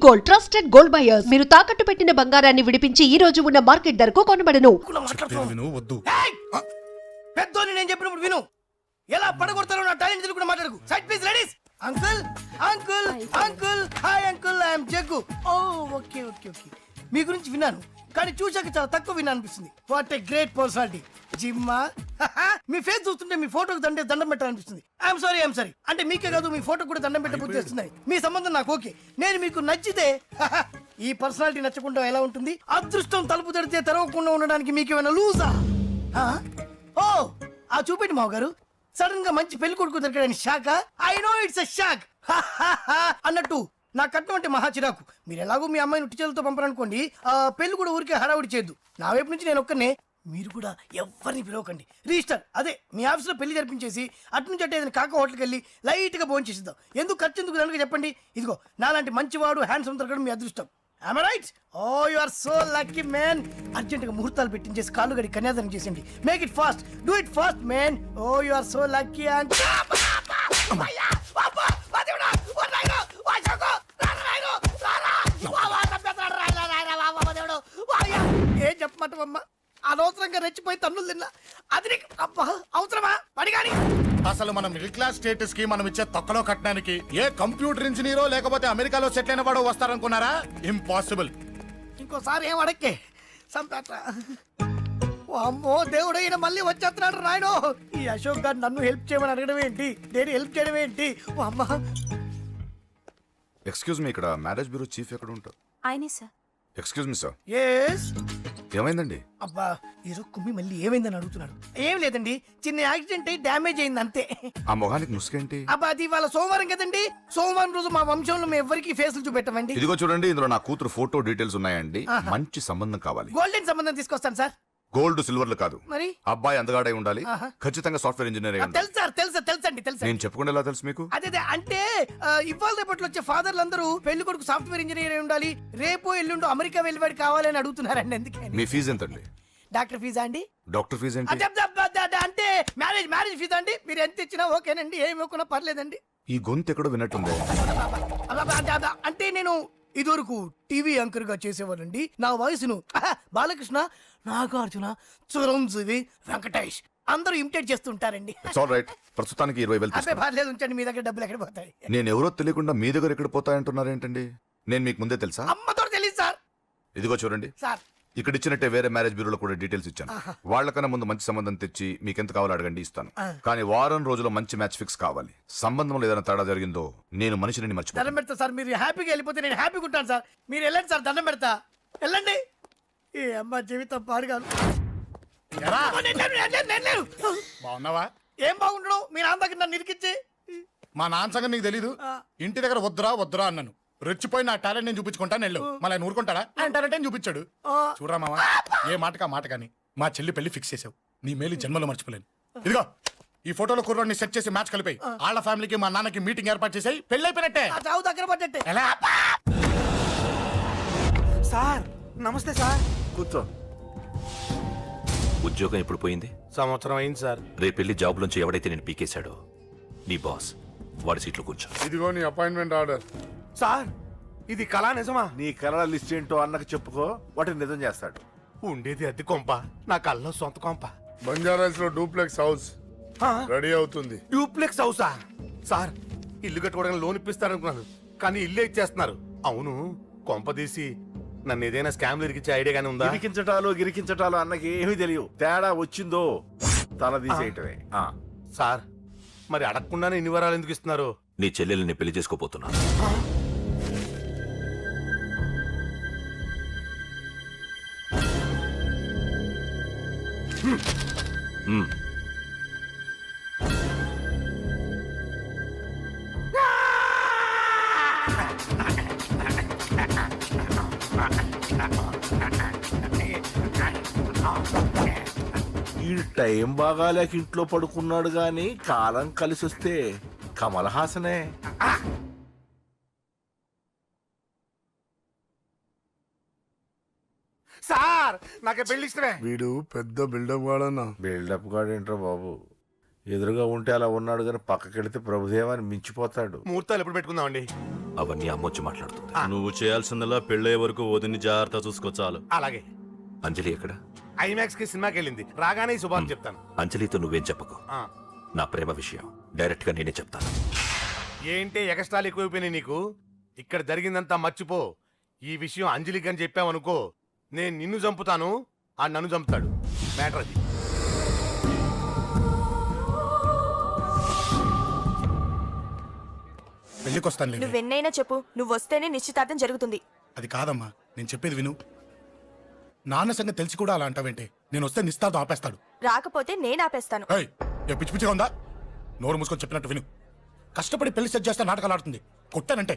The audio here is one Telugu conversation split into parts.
గోల్డ్ ట్రస్టెడ్ గోల్డ్ బయర్స్ మీరు తాకట్టు పెట్టిన బంగారాన్ని విడిపించి ఈ రోజు ఉన్న మార్కెట్ ధరకు కొనబడను. పెద్దోని నేను చెప్పినప్పుడు విను. ఎలా పడగొడతారో నా టాలెంట్ తెలుగు మాట్లాడకు. Side please ladies. Uncle uncle uncle hi uncle I am Jaggu. Oh okay okay okay. మీ గురించి విన్నాను కానీ చూశాక చాలా తక్కువ విన్నా అనిపిస్తుంది. What a great personality. జిమ్మా మీ ఫేస్ చూస్తుంటే మీ ఫోటోకి దండం పెట్టాలనిపిస్తుంది. ఐఎమ్ సారీ అంటే మీకే కాదు మీ ఫోటో కూడా దండం పెట్టే బుద్ధి వస్తున్నాయి. మీ సంబంధం నాకు ఓకే. నేను మీకు నచ్చితే ఈ పర్సనాలిటీ నచ్చకుండా ఎలా ఉంటుంది? అదృష్టం తలుపు తెరితే తెరవకుండా ఉండడానికి మీకేమైనా లూజా? ఓ ఆ చూపెట్టి మావ గారు. సడన్ గా మంచి పెళ్లి కొడుకు దొరికాడని shock. I know it's a shock అన్నట్టు నా కట్నం అంటే మహా చిరాకు. మీరు ఎలాగో మీ అమ్మాయిని ఉట్టిచేలతో పంపరనుకోండి, ఆ పెళ్లి కూడా ఊరికే హడావుడి చేయొద్దు. నా వైపు నుంచి నేను ఒక్కనే, మీరు కూడా ఎవరిని పిలవకండి. రిజిస్టర్ అదే మీ ఆఫీస్లో పెళ్లి జరిపించేసి అటు నుంచి అంటే ఏదైనా కాక హోటల్కి వెళ్ళి లైట్ గా భోజనం చేసిద్దాం. ఎందుకు ఖర్చు ఎందుకు దానికి చెప్పండి. ఇదిగో నాలాంటి మంచివాడు హ్యాండ్సమ్ దొరకడం మీ అదృష్టం. Am I right? Oh, you are so lucky, man. అర్జెంటుగా ముహూర్తాలు పెట్టించేసి కాళ్ళు గడి కన్యాదానం చేసేయండి. Make it fast. Do it fast, man. Oh, you are so lucky. And ఏం చెప్పమంటావమ్మా? అనవసరంగా రెచ్చిపోయి తన్నులు తిన్నా. అది నీకు అవసరమా? పడిగాని అసలు మనం మిడిల్ క్లాస్ స్టేటస్ కి మనం ఇచ్చే తొక్కలో కట్టడానికి ఏ కంప్యూటర్ ఇంజనీరో లేకపోతే అమెరికాలో సెటిల్ అయిన వాడు వస్తారనుకున్నారా? ఇంపాసిబుల్. ఇంకోసారి ఏం అడక్కే సంపేట. అమ్మో దేవుడు, ఈయన మళ్ళీ వచ్చేస్తున్నాడు రాయను. ఈ అశోక్ గారు నన్ను హెల్ప్ చేయమని అడగడం ఏంటి, నేను హెల్ప్ చేయడం ఏంటి? అమ్మ ఎక్స్క్యూజ్ మీ, ఇక్కడ మ్యారేజ్ బ్యూరో చీఫ్ ఎక్కడ ఉంటారు? ఆయనే sir. Excuse me sir. Yes. ఏమైందండి? అబ్బా ఈరోజు కుమ్మి మళ్ళీ ఏమైందని అడుగుతున్నాడు. ఏం లేదండి, చిన్న యాక్సిడెంట్ అయి డ్యామేజ్ అయింది అంతే. ఆ మొహానికి ముసుకేంటి? అబ్బా అది ఇవాళ సోమవారం కదండి. సోమవారం రోజు మా వంశంలో మేము ఎవరికి ఫేసులు చూపెట్టమండి. ఇదిగో చూడండి, ఇందులో నా కూతురు ఫోటో డీటెయిల్స్ ఉన్నాయండి. మంచి సంబంధం కావాలి. గోల్డెన్ సంబంధం తీసుకొస్తాను సార్. గోల్డ్ సిల్వర్లు కాదు, మరి అబ్బాయి అందగాడై ఉండాలి. ఖచ్చితంగా సాఫ్ట్వేర్ ఇంజనీర్. తెలుసు సార్, తెలుసండి. నేను చెప్పకుండా ఎలా తెలుసు మీకు? అదే అంటే ఇవాళ రేపట్లో వచ్చే ఫాదర్లు అందరూ పెళ్లి కొడుకు సాఫ్ట్వేర్ ఇంజనీర్ అయి ఉండాలి, రేపు ఎల్లుండి అమెరికా వెళ్ళివాడు కావాలి అని అడుగుతున్నారండి. అందుకే. మీ ఫీజు ఎంతండి? డాక్టర్ ఫీజా అండి? డాక్టర్ ఫీజు ఏంటి? అంటే మ్యారేజ్ ఫీజా అండి. మీరు ఎంత ఇచ్చినా ఓకేనండి, ఏమి ఇవ్వకున్నా పర్లేదండి. ఈ గొంతు ఎక్కడో విన్నట్టుంది. అంటే నేను ఇదివరకు టీవీ యాంకర్ గా చేసేవాడండి. నా వయసును బాలకృష్ణ, నాగార్జున, చిరంజీవి, వెంకటేష్ అందరూ ఇమిటేట్ చేస్తుంటారండి. ప్రస్తుతానికి 20,000. అబ్బే పర్లేదు, ఉంచండి. మీ దగ్గర డబ్బులు ఎక్కడ పోతాయి? నేను ఎవరో తెలియకుండా మీ దగ్గర ఎక్కడ పోతాయంటున్నారేంటండి? నేను మీకు ముందే తెలుసా? అమ్మతో తెలియదు సార్. ఇదిగో చూడండి సార్, ఇక్కడ ఇచ్చినట్టే వేరే మ్యారేజ్ బ్యూరోలో కూడా డీటెయిల్స్ ఇచ్చాను. వాళ్ళకన్నా ముందు మంచి సంబంధం తెచ్చి మీకు ఎంత కావాలో అడగండి, ఇస్తాను. కానీ వారం రోజుల్లో మంచి మ్యాచ్ ఫిక్స్ కావాలి. సంబంధంలో ఏదైనా తేడా జరిగిందో నేను మనిషిని మర్చిపోతాను. దండం పెడతా సార్. మీరు హ్యాపీగా వెళ్ళిపోతే నేను హ్యాపీగా ఉంటాను సార్. మీరు వెళ్ళండి సార్, దండం పెడతా. వెళ్ళండి. ఈ అమ్మ జీవితం పాడుగాను. బాగున్నావా? ఏం బాగుండడం? మీ నాన్న దగ్గర నన్ను ఇరికిచ్చి. మా నాన్న సంగతి నీకు తెలీదు. ఇంటి దగ్గర వద్దురా అన్నాను. రెచ్చిపోయి నా టాలెంట్ నేను చూపించుకుంటాను వెళ్ళు. మళ్ళీ ఆయన ఊరుకుంటాడా? ఆయన టాలెంట్ చూపించాడు. చూడరా మావా, ఏ మాటకా మాట కానీ మా చెల్లి పెళ్లి ఫిక్స్ చేసావు. నీ మేలు జన్మలో మర్చిపోలేను. ఇదిగో ఈ ఫోటోలో కుర్రాడిని సెట్ చేసి మ్యాచ్ కలిపాయి. వాళ్ళ ఫ్యామిలీకి మా నాన్నకి మీటింగ్ ఏర్పాటు చేసాయి. పెళ్లి అయిపోయినట్టే. చావు దగ్గర పడ్డట్టే. ఎలా? సార్ నమస్తే సార్. కూర్చో. ఉద్యోగం ఎప్పుడు పోయింది? సంవత్సరం అయింది సార్. రేపెళ్ళి జాబ్ నుంచి ఎవడైతే నేను పీకేశాడో నీ బాస్ వాడి సీట్లో కూర్చో. ఇదిగో నీ అపాయింట్మెంట్ ఆర్డర్. సార్ ఇది కళా నిజమా? నీ కలల లిస్ట్ ఏంటో అన్నకు చెప్పుకో, వాటిని నిజం చేస్తాడు. ఉండేది అద్దె కొంప, నా కళ్ళలో సొంత కొంప. బంజారాస్ లో డూప్లెక్స్ హౌస్ రెడీ అవుతుంది. డూప్లెక్స్ హౌసా? సార్ ఇల్లు కట్టుకోవడానికి లోన్ ఇప్పిస్తారనుకున్నాను, కానీ ఇల్లే ఇచ్చేస్తున్నారు. అవును, కొంప తీసి నన్ను ఏదైనా స్కామ్ ఇరికించే ఐడియా గానీ ఉందా? గిరికించటాలు అన్నకి ఏమీ తెలియవు. తేడా వచ్చిందో తల తీసేయటమే. సార్ మరి అడగకుండానే ఇన్ని వరాలు ఎందుకు ఇస్తున్నారు? నీ చెల్లెల్ని పెళ్లి చేసుకోపోతున్నా. ఈ టైం బాగాలేక ఇంట్లో పడుకున్నాడు గాని కాలం కలిసి వస్తే కమల్ హాసనే. సార్ నాకే పెళ్లి ఇష్టమే. వీడు పెద్ద బిల్డప్ వాడన్నా. బిల్డప్ గాడు ఏంట్రా బాబు, ఎదురుగా ఉంటే అలా ఉన్నాడు కానీ పక్కకెడితే ప్రభుదేవాన్ని మించిపోతాడు. ముహూర్తాలు ఎప్పుడు పెట్టుకుందామండి? అవన్నీ అమ్మొచ్చి మాట్లాడుతుంది. నువ్వు చేయాల్సిందల్లా పెళ్ళయ్యే వరకు వదిని జాగ్రత్త చూసుకో చాలు. అలాగే. అంజలి ఎక్కడ? ఐమాక్స్ కి సినిమాకి వెళ్ళింది, రాగానే ఈ శుభాన్ని చెప్తాను. అంజలితో నువ్వేం చెప్పకు. ఆ. నా ప్రేమ విషయం డైరెక్ట్ గా నేనే చెప్తాను. ఏంటి ఎక్స్ట్రాలు ఎక్కువైపోయినాయి నీకు? ఇక్కడ జరిగిందంతా మర్చిపో. ఈ విషయం అంజలికి అని చెప్పావనుకో, నేను నిన్ను చంపుతాను, ఆ నన్ను చంపుతాడు. మ్యాటర్ అది. పెళ్లికి వస్తాను. నువ్వెన్నైనా చెప్పు, నువ్వు వస్తేనే నిశ్చితార్థం జరుగుతుంది. అది కాదమ్మా, నేను చెప్పేది విను. నాన్న సంగతి తెలిసి కూడా అలా అంటావేంటే? నేను వస్తే నిస్తాతో ఆపేస్తాడు. రాకపోతే నేను ఆపేస్తాను. ఏయ్, ఏ పిచ్చి పిచ్చిగా ఉందా? నోరు మూసుకొని చెప్పినట్టు విను. కష్టపడి పెళ్లి సెట్ చేస్తే నాటకాలు ఆడుతుంది. కొట్టానంటే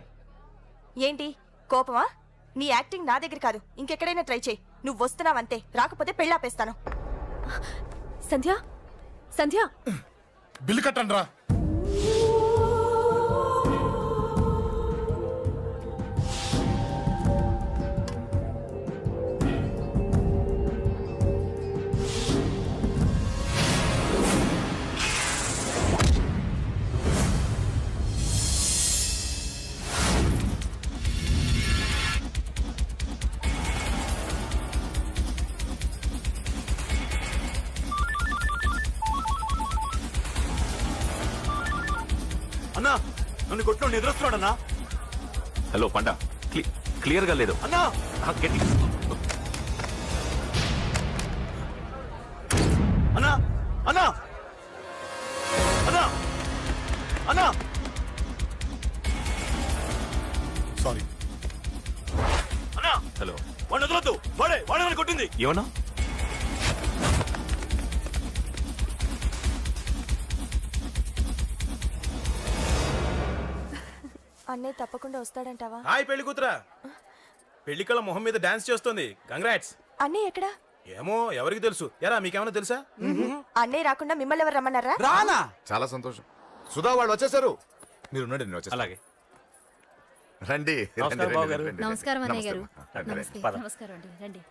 ఏంటి కోపమా? నీ యాక్టింగ్ నా దగ్గర కాదు, ఇంకెక్కడైనా ట్రై చేయి. నువ్వు వస్తున్నావంతే, రాకపోతే పెళ్ళాపేస్తాను. సంధ్య, సంధ్య, బిల్లు కట్టండి రా. అన్నా నన్ను కొట్టు ఎదురొస్తున్నాడన్నా. హలో పండా, క్లియర్ గా లేదు అన్నా. గట్టి. అన్నా అన్నా అన్నా అన్నా. సారీ. అన్నా హలో, వాడిని వదలొద్దు. వాడే నన్ను కొట్టింది. ఏమన్నా? అన్నయ్య తప్పకుండా వస్తాడంటావా? హాయ్ పెళ్లి కూతురా. పెళ్లి కళ మొహం మీద డాన్స్ చేస్తుంది. కంగ్రాట్స్. అన్నయ్య ఎక్కడా? ఏమో ఎవరికి తెలుసు. ఎరా మీకేమైనా తెలుసా? అన్నయ్య రాకుండా మిమ్మల్ని ఎవరు రమ్మన్నారా? రానా? చాలా సంతోషం. సుధా వాళ్ళు వచ్చేసారు. మీరు ఉండండి, నేను వచ్చేస్తాను. అలాగే. రండి. నమస్కారం బాబు గారు. నమస్కారం అన్నయ్య గారు. రండి, రండి. నమస్తే. నమస్కారం అండి, రండి.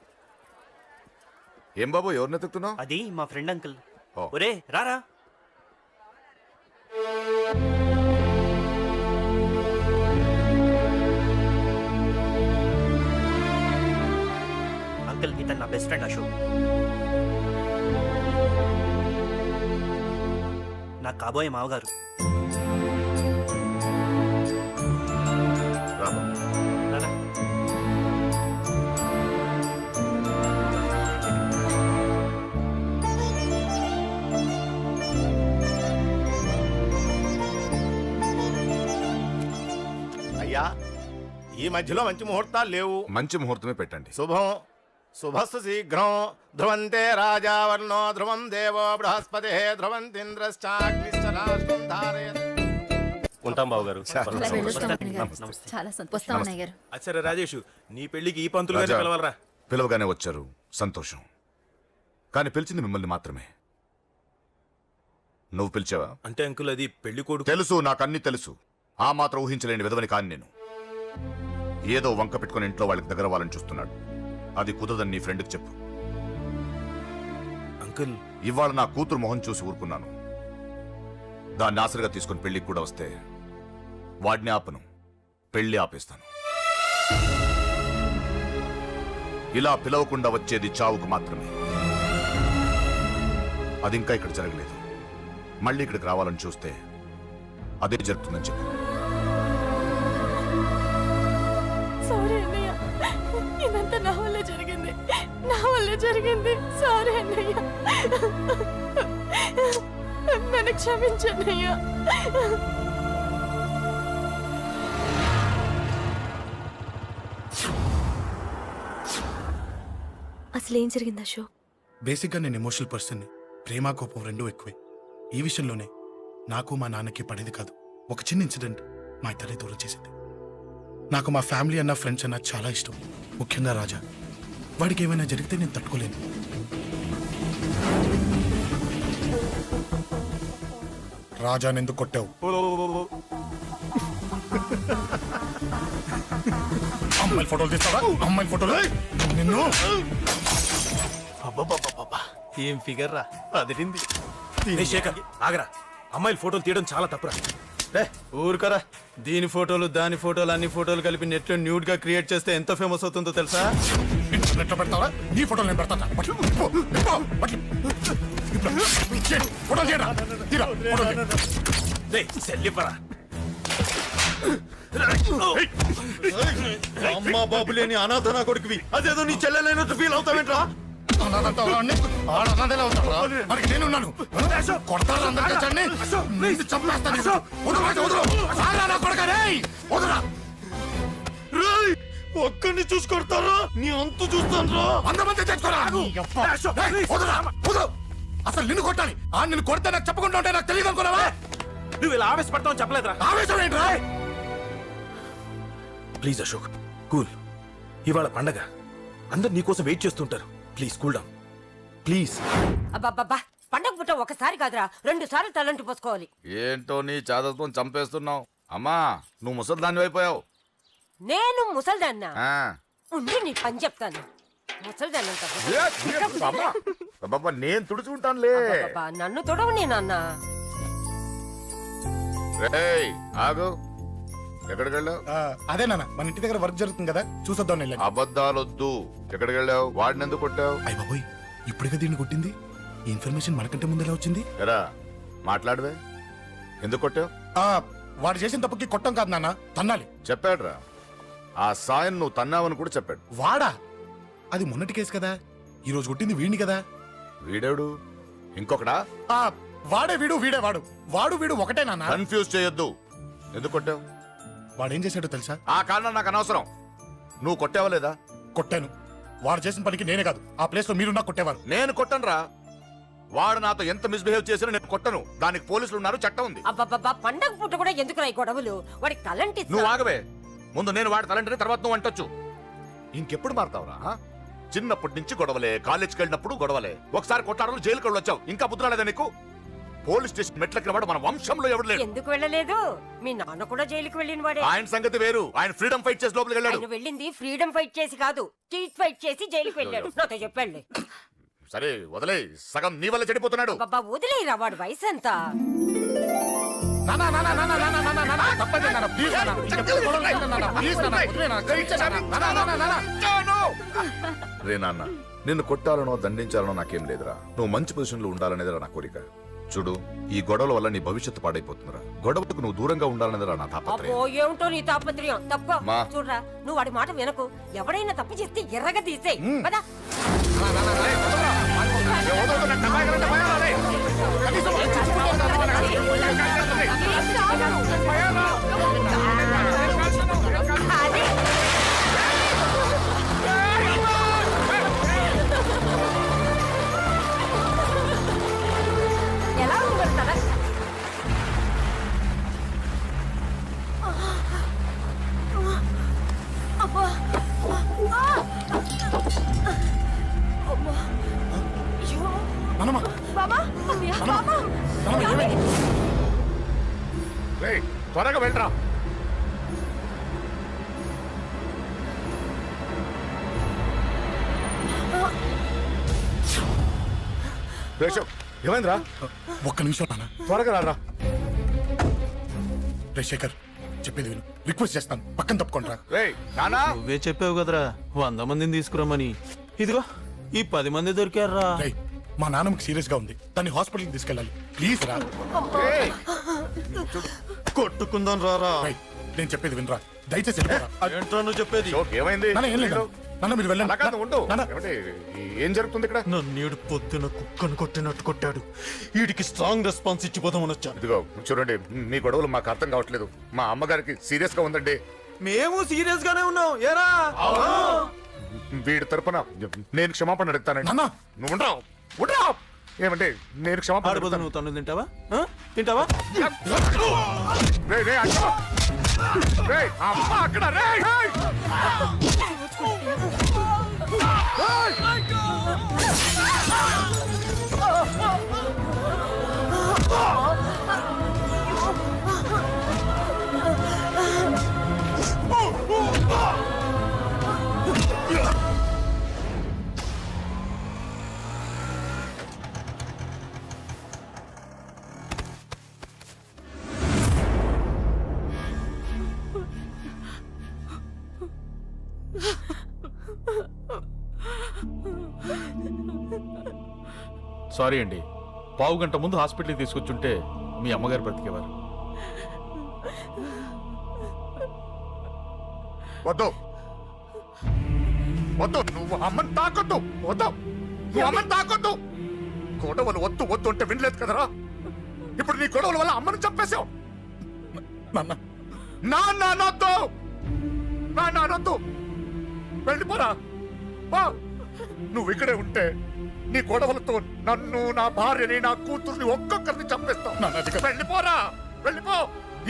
ఏం బాబు, ఎవరిని ఎత్తుకుతున్నావు? అది మా ఫ్రెండ్ అంకుల్. ఓ. ఒరే రారా. అంకుల్ ఇతను నా బెస్ట్ ఫ్రెండ్ అశోక్. నా కాబోయే మావగారు. రా బాబు. రారా. అయ్యా, ఈ మధ్యలో మంచి ముహూర్తాలు లేవు. మంచి ముహూర్తమే పెట్టండి. శుభం శుభస్సు శీఘ్రం. ధ్రువంతే రాజావర్ణో ధ్రువం దేవో బృహస్పతి ధ్రువంతింద్రశ్చాగ్నిశ్చరాష్ట్రం ధారయత్. ఉంటాం బాబు గారు. అలా వెళ్ళొస్తాం అన్నయ్య గారు. నమస్తే. చాలా వస్తాం అన్నయ్య గారు. అచ్చరే రాజేష్, నీ పెళ్లికి ఈ పంతులు గారిని రాజా, పిలవాలరా. పిలవగానే వచ్చారు, సంతోషం. కానీ పిలిచింది మిమ్మల్ని మాత్రమే. నువ్వు పిలిచావా? అంటే అంకుల్ అది పెళ్లి కొడుకు. తెలుసు, నాకన్నీ తెలుసు. ఆ మాత్రం ఊహించలేని విధవని కాని నేను. ఏదో వంక పెట్టుకుని ఇంట్లో వాళ్ళకి దగ్గర వాళ్ళని చూస్తున్నాడు. అది కుదరదని నీ ఫ్రెండ్కి చెప్పు. అంకుల్ ఇవాళ నా కూతురు మొహం చూసి ఊరుకున్నాను. దాన్ని ఆసరిగా తీసుకుని పెళ్లికి కూడా వస్తే వాడిని ఆపను, పెళ్లి ఆపేస్తాను. ఇలా పిలవకుండా వచ్చేది చావుకు మాత్రమే. అది ఇంకా ఇక్కడ జరగలేదు. మళ్ళీ ఇక్కడికి రావాలని చూస్తే అదే జరుగుతుందని చెప్పు. సారీ అన్నయ్య, ఇదంతా నా వల్లే జరిగింది, నా వల్లే జరిగింది. సారీ అన్నయ్య, నన్ను క్షమించన్నయ్య. అసలు ఏం జరిగింది అశోక్? బేసిక్గా నేను ఎమోషనల్ పర్సన్ని. ప్రేమ కోపం రెండూ ఎక్కువే. ఈ విషయంలోనే నాకు మా నాన్నకి పడేది కాదు. ఒక చిన్న ఇన్సిడెంట్ మా ఇద్దరిని దూరం చేసింది. నాకు మా ఫ్యామిలీ అన్న ఫ్రెండ్స్ అన్న చాలా ఇష్టం, ముఖ్యంగా రాజా. వాడికి ఏమైనా జరిగితే నేను తట్టుకోలేను. రాజాని ఎందుకు కొట్టావు? అమ్మాయిల ఫోటోలు తీస్తావా? అమ్మాయిల ఫోటోలు నిన్ను. ఏం ఫిగర్ రా, అదిరింది. శేఖర్ ఆగరా, అమ్మాయిల ఫోటోలు తీయడం చాలా తప్పురా. రే ఊరుకరా, దీని ఫోటోలు దాని ఫోటోలు అన్ని ఫోటోలు కలిపి నెట్ లో న్యూడ్ గా క్రియేట్ చేస్తే ఎంత ఫేమస్ అవుతుందో తెలుసా? ఇంటర్నెట్ లో పెడతావా? నీ ఫోటోలు నేను పెడతా. ఫోటో చేయరా, తీరా, ఫోటో చేయి. రే సెల్లిపరా, అమ్మా బాబు లేని అనాథ నా కొడుకువి, అదేదో నీ చెల్లెలైనట్టు ఫీల్ అవుతావేంట్రా? అనాథంతా వాడిని, వాడు అనాథలే అవుతాడురా. మరి నేనున్నాను. కొడతారు అందరికీ చండి. నిన్ను చంపేస్తాను. వదరురా, వదరు. సారా నా కొడుకా, రేయ్, వదరురా. రేయ్ ఒక్కడిని చూసుకొడతారా, నీ అంతు చూస్తాను. 100 మంది తెచ్చుకోరా. రేయ్, వదరురా, వదరు. అసలు నిన్ను కొట్టాలి. ఆ నిన్ను కొడితే నాకు చెప్పకుండా ఉంటే నాకు తెలియదు అనుకున్నావా? నువ్వు ఇలా ఆవేశపడతావు చెప్పలేదురా. ఆవేశం ఏంట్రా? Please Ashok, cool. ఇవాళ పండగ, అందరు నీకోసం వెయిట్ చేస్తుంటారు. Please cool down, please. అబ్బబ్బబ్బా, పండగ పుట్ట ఒకసారి కాదురా 2 సార్లు తలంటి పోసుకోవాలి. ఏంటో నీ చాదత్వం చంపేస్తున్నావు. అమ్మా నువ్వు ముసలిదాన్ని అయిపోయావు. నేను ముసల్దాన్నా ఉండి నీ పని చెప్తాను. ముసల్దాన్నంత నేను తుడుచుకుంటానులే. నన్ను తొడవు నేనన్న. రేయ్ ఆగు, ఎక్కడికి వెళ్ళావు? అదే నాన్న, మన ఇంటి దగ్గర వర్క్ జరుగుతుంది కదా, చూసొద్దాం వెళ్ళాను. అబద్ధాలొద్దు. ఎక్కడికి వెళ్ళావు? వాడిని ఎందుకు కొట్టావు? అయ్య బాబోయ్, ఇప్పుడుగా దీన్ని కొట్టింది. ఈ ఇన్ఫర్మేషన్ మనకంటే ముందు ఎలా వచ్చింది? ఎరా మాట్లాడవే, ఎందుకు కొట్టావు? వాడు చేసిన తప్పుకి కొట్టం కాదు నాన్న, తన్నాలి. చెప్పాడురా, ఆ సాయం నువ్వు తన్నావని కూడా చెప్పాడు. వాడా? అది మొన్నటి కేసు కదా, ఈ రోజు కొట్టింది వీడిని కదా. వీడేడు ఇంకొకడా? వాడే వీడు, వీడే వాడు. వాడు వీడు ఒకటే నాన్న. కన్ఫ్యూజ్ చేయొద్దు. ఎందుకు కొట్టావు? వాడేం చేశాడో తెలుసా? ఆ కారణం నాకు అనవసరం. నువ్వు కొట్టావా లేదా? కొట్టాను. వాడు చేసిన పనికి నేనే కాదు, ఆ ప్లేస్ లో మీరున్నా కొట్టేవారు. నేను కొట్టనురా. వాడు నాతో ఎంత మిస్బిహేవ్ చేసినా నేను కొట్టను. దానికి పోలీసులు ఉన్నారు, చట్టం ఉంది. అబ్బబ్బబ్బా, పండగ పుట్ట కూడా ఎందుకు రాయి గొడవలు? వాడికి తలంటి నువ్వు ఆగవే. ముందు నేను వాడి తలంటే తర్వాత నువ్వు అంటొచ్చు. ఇంకెప్పుడు మారుతావురా? చిన్నప్పటి నుంచి గొడవలే, కాలేజ్కి వెళ్ళినప్పుడు గొడవలే. ఒకసారి కొట్లాడలు జైలుకి వెళ్ళి వచ్చావు, ఇంకా బుద్ధరాలేదా నీకు? పోలీస్ స్టేషన్ మెట్లకి వాడు మన వంశంలో ఎవడు లేడు. ఎందుకు వెళ్ళలేదు? మీ నాన్న కూడా జైలుకి వెళ్ళిన వాడే. ఆయన సంగతి వేరు. ఆయన ఫ్రీడమ్ ఫైట్ చేసి లోపలికి వెళ్ళాడు. ఆయన వెళ్ళింది ఫ్రీడమ్ ఫైట్ చేసి కాదు, స్ట్రీట్ ఫైట్ చేసి జైలుకి వెళ్ళాడు. నాతో చెప్పండి. సరే వదిలే, సగం నీ వల్ల చెడిపోతున్నాడు. బాబా వదిలేరా, వాడు వయసు ఎంత? రే నాన్న, నిన్ను కొట్టాలనో దండించాలనో నాకేం లేదురా. నువ్వు మంచి పొజిషన్ లో ఉండాలనేదిరా నా కోరిక. చూడు, ఈ గొడవల వల్ల నీ భవిష్యత్తు పాడైపోతుందిరా. గొడవకు నువ్వు దూరంగా ఉండాలనేదిరా నా తాపత్రయం. అబ్బో, ఏమిటో నీ తాపత్రయం. తప్ప మా. చూడరా, నువ్వు వాడి మాట వినకు. ఎవడైనా తప్పు చేస్తే ఎర్రగా తీసేయ్. పదా. ఎలా ఉంది కదా? రేయ్, త్వరగా వెళ్ళరా. ఏమైందిరా? ఒక్క నిమిషం నాన్న, త్వరగా రారా. రే శేఖర్, చెప్పేది విను. రిక్వెస్ట్ చేస్తాను, పక్కన తప్పుకుంటా. రేయ్ నానా, నువ్వే చెప్పావు కదరా 100 మందిని తీసుకురమ్మని. ఇదిగో ఈ 10 మంది దొరికారా. రేయ్, మా నాన్నకి సీరియస్ గా ఉంది, దాన్ని హాస్పిటల్కి తీసుకెళ్ళాలి. ప్లీజ్ రా. కొట్టుకుందాం రారా. రేయ్, నేను చెప్పేది వినరా, దయచేసి వెళ్ళిపోరా. ఏంట్రా నువ్వు చెప్పేది? ఏమైంది? నాన్న, ఏం లేదు నాన్న, మీరు వెళ్ళండి. అలా కాదు, ఉండు. నాన్న, ఏమంటే, ఏం జరుగుతుంది ఇక్కడ? నన్నేడు పొద్దున కుక్కను కొట్టినట్టు కొట్టాడు. వీడికి స్ట్రాంగ్ రెస్పాన్స్ ఇచ్చిపోదామని వచ్చాను. ఇదిగో చూడండి, మీ గొడవలు మాకు అర్థం కావట్లేదు. మా అమ్మగారికి సీరియస్ గా ఉందండి. మేము సీరియస్ గానే ఉన్నాం. ఏరా వీడి తరపున నేను క్షమాపణ అడుగుతానండి. నాన్న. నువ్వు ఉండరావు, ఉండరావు. ఏమంటే నేను క్షమాపణ ఆడబోదు. అడుగుతాను. నువ్వు తను తింటావా? తింటావా? రేయ్, రేయ్, అక్కడ. రేయ్, అమ్మ అక్కడ. రేయ్, రేయ్. సారీ అండి, పావు గంట ముందు హాస్పిటల్కి తీసుకొచ్చుంటే మీ అమ్మగారు బ్రతికేవారు. వద్దు వద్దు, నువ్వు అమ్మని తాకొద్దు. వద్దు, నువ్వు అమ్మని తాకొద్దు. గొడవలు వద్దు వద్దు అంటే వినలేదు కదరా. ఇప్పుడు నీ గొడవల వల్ల అమ్మని చంపేశావు. నాన్నొద్దు, నాన్నొద్దు, వెళ్ళిపోరా. నువ్వు ఇక్కడే ఉంటే నీ గొడవలతో నన్ను, నా భార్యని, నా కూతుర్ని ఒక్కొక్కరిని చంపేస్తావు. వెళ్ళిపోరా, వెళ్ళిపో.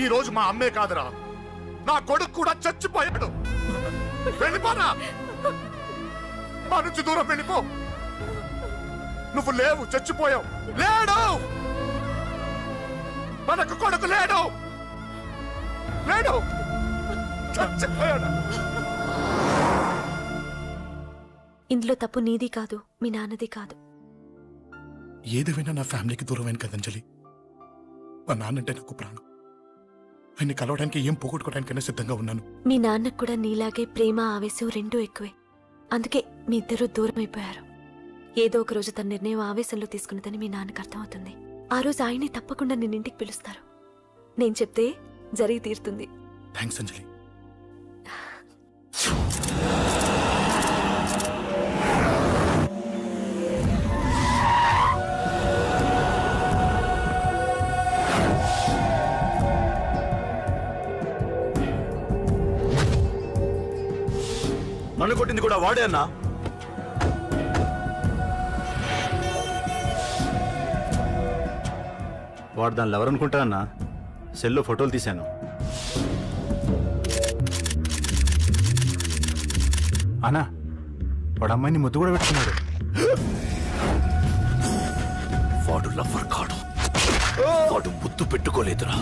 ఈ రోజు మా అమ్మే కాదురా, నా కొడుకు కూడా చచ్చిపోయాడు. వెళ్ళిపోరా, మా నుంచి దూరం వెళ్ళిపో. నువ్వు లేవు, చచ్చిపోయావు. లేడు, మనకు కొడుకు లేడు, లేడు, చచ్చిపోయాడు. ఇందులో తప్పు నీది కాదు, మీ నాన్నది కాదు. ఏదేమైనా నా ఫ్యామిలీకి దూరమైన కదా అంజలి. మా నాన్నంటే నాకు ప్రాణం. ఆయన్ని కలవడానికి ఏం పోగొట్టుకోవడానికైనా సిద్ధంగా ఉన్నాను. మీ నాన్నకు కూడా నీలాగే ప్రేమ, ఆవేశం రెండూ ఎక్కువే. అందుకే మీ ఇద్దరూ దూరం అయిపోయారు. ఏదో ఒక రోజు తన నిర్ణయం ఆవేశంలో తీసుకున్నదని మీ నాన్నకు అర్థమవుతుంది. ఆ రోజు ఆయనే తప్పకుండా నిన్నింటికి పిలుస్తారు. నేను చెప్తే జరిగి తీరుతుంది. థ్యాంక్స్ అంజలి. నన్ను కొట్టింది కూడా వాడే అన్నా. వాడు దానిలో ఎవరనుకుంటా అన్నా, సెల్లో ఫోటోలు తీశాను. అన్నా, వాడు అమ్మాయిని ముద్దు కూడా పెట్టుకున్నాడు. వాడు లవ్వర్ కాడు, వాడు ముద్దు పెట్టుకోలేదురా.